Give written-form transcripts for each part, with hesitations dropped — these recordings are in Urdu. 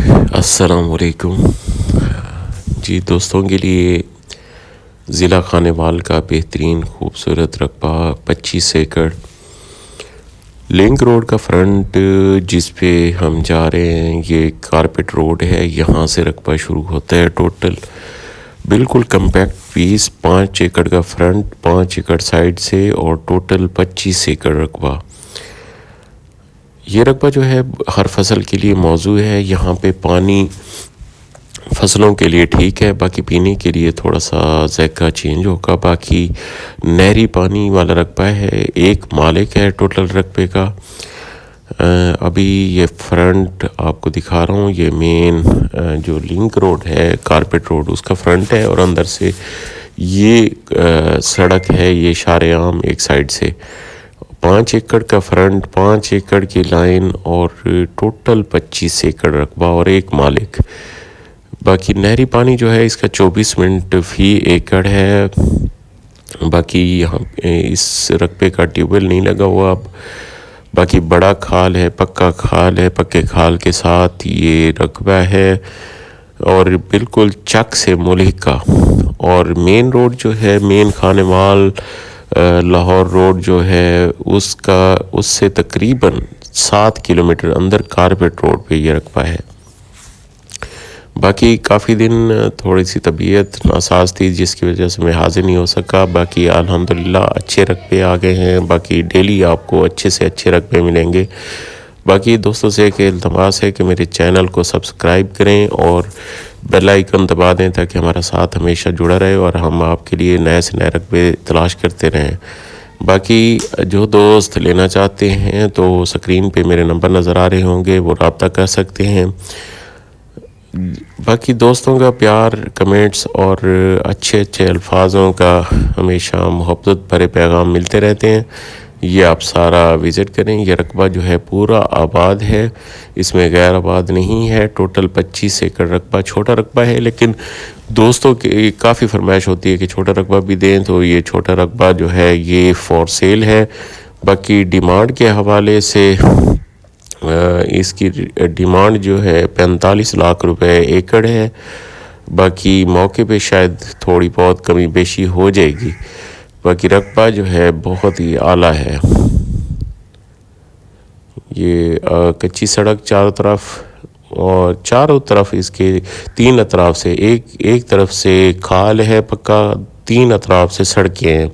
السلام علیکم جی دوستوں کے لیے ضلع خانیوال کا بہترین خوبصورت رقبہ 25 ایکڑ لنک روڈ کا فرنٹ جس پہ ہم جا رہے ہیں یہ کارپیٹ روڈ ہے. یہاں سے رقبہ شروع ہوتا ہے. ٹوٹل بالکل کمپیکٹ پیس 5 ایکڑ کا فرنٹ 5 ایکڑ سائڈ سے اور ٹوٹل 25 ایکڑ رقبہ. یہ رقبہ جو ہے ہر فصل کے لیے موزوں ہے. یہاں پہ پانی فصلوں کے لیے ٹھیک ہے, باقی پینے کے لیے تھوڑا سا ذائقہ چینج ہوگا. باقی نہری پانی والا رقبہ ہے. ایک مالک ہے ٹوٹل رقبے کا. ابھی یہ فرنٹ آپ کو دکھا رہا ہوں. یہ مین جو لنک روڈ ہے کارپیٹ روڈ اس کا فرنٹ ہے, اور اندر سے یہ سڑک ہے, یہ شارع عام ایک سائڈ سے. 5 ایکڑ کا فرنٹ 5 ایکڑ کی لائن اور ٹوٹل 25 ایکڑ رقبہ اور ایک مالک. باقی نہری پانی جو ہے اس کا 24 منٹ فی ایکڑ ہے. باقی یہاں اس رقبے کا ٹیوب ویل نہیں لگا ہوا. اب باقی بڑا کھال ہے, پکا کھال ہے, پکے کھال کے ساتھ یہ رقبہ ہے اور بالکل چک سے ملحقہ. اور مین روڈ جو ہے مین خانیوال لاہور روڈ جو ہے اس سے تقریباً 7 کلومیٹر اندر کارپیٹ روڈ پہ یہ رقبہ ہے. باقی کافی دن تھوڑی سی طبیعت ناساز تھی جس کی وجہ سے میں حاضر نہیں ہو سکا. باقی الحمدللہ اچھے رقبے آ گئے ہیں. باقی ڈیلی آپ کو اچھے سے اچھے رقبے ملیں گے. باقی دوستوں سے ایک التماس ہے کہ میرے چینل کو سبسکرائب کریں اور بیل آئیکن دبا دیں تاکہ ہمارا ساتھ ہمیشہ جڑا رہے اور ہم آپ کے لیے نئے سے نئے رقبے تلاش کرتے رہیں. باقی جو دوست لینا چاہتے ہیں تو سکرین پہ میرے نمبر نظر آ رہے ہوں گے, وہ رابطہ کر سکتے ہیں. باقی دوستوں کا پیار, کمنٹس اور اچھے اچھے الفاظوں کا ہمیشہ محبت بھرے پیغام ملتے رہتے ہیں. یہ آپ سارا وزٹ کریں. یہ رقبہ جو ہے پورا آباد ہے, اس میں غیر آباد نہیں ہے. ٹوٹل 25 ایکڑ رقبہ. چھوٹا رقبہ ہے لیکن دوستوں کی کافی فرمائش ہوتی ہے کہ چھوٹا رقبہ بھی دیں, تو یہ چھوٹا رقبہ جو ہے یہ فور سیل ہے. باقی ڈیمانڈ کے حوالے سے اس کی ڈیمانڈ جو ہے 45 لاکھ روپے ایکڑ ہے. باقی موقع پہ شاید تھوڑی بہت کمی بیشی ہو جائے گی. باقی رقبہ جو ہے بہت ہی اعلیٰ ہے. یہ کچی سڑک چاروں طرف, اور چاروں طرف اس کے 3 اطراف سے ایک طرف سے کھال ہے پکا, 3 اطراف سے سڑکیں ہیں.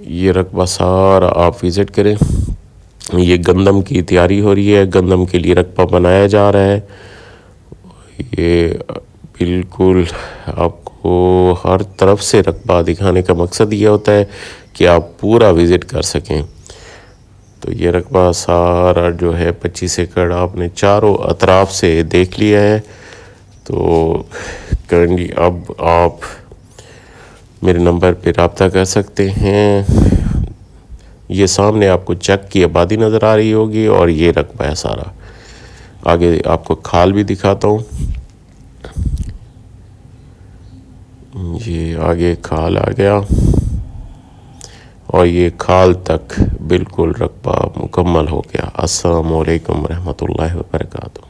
یہ رقبہ سارا آپ وزٹ کریں. یہ گندم کی تیاری ہو رہی ہے, گندم کے لیے رقبہ بنایا جا رہا ہے. یہ بالکل آپ کو ہر طرف سے رقبہ دکھانے کا مقصد یہ ہوتا ہے کہ آپ پورا وزٹ کر سکیں. تو یہ رقبہ سارا جو ہے 25 ایکڑ آپ نے چاروں اطراف سے دیکھ لیا ہے. تو کرنٹلی اب آپ میرے نمبر پہ رابطہ کر سکتے ہیں. یہ سامنے آپ کو چک کی آبادی نظر آ رہی ہوگی اور یہ رقبہ ہے سارا. آگے آپ کو کھال بھی دکھاتا ہوں. یہ آگے کھال آ گیا اور یہ کھال تک بالکل رقبہ مکمل ہو گیا. السلام علیکم ورحمۃ اللہ وبرکاتہ.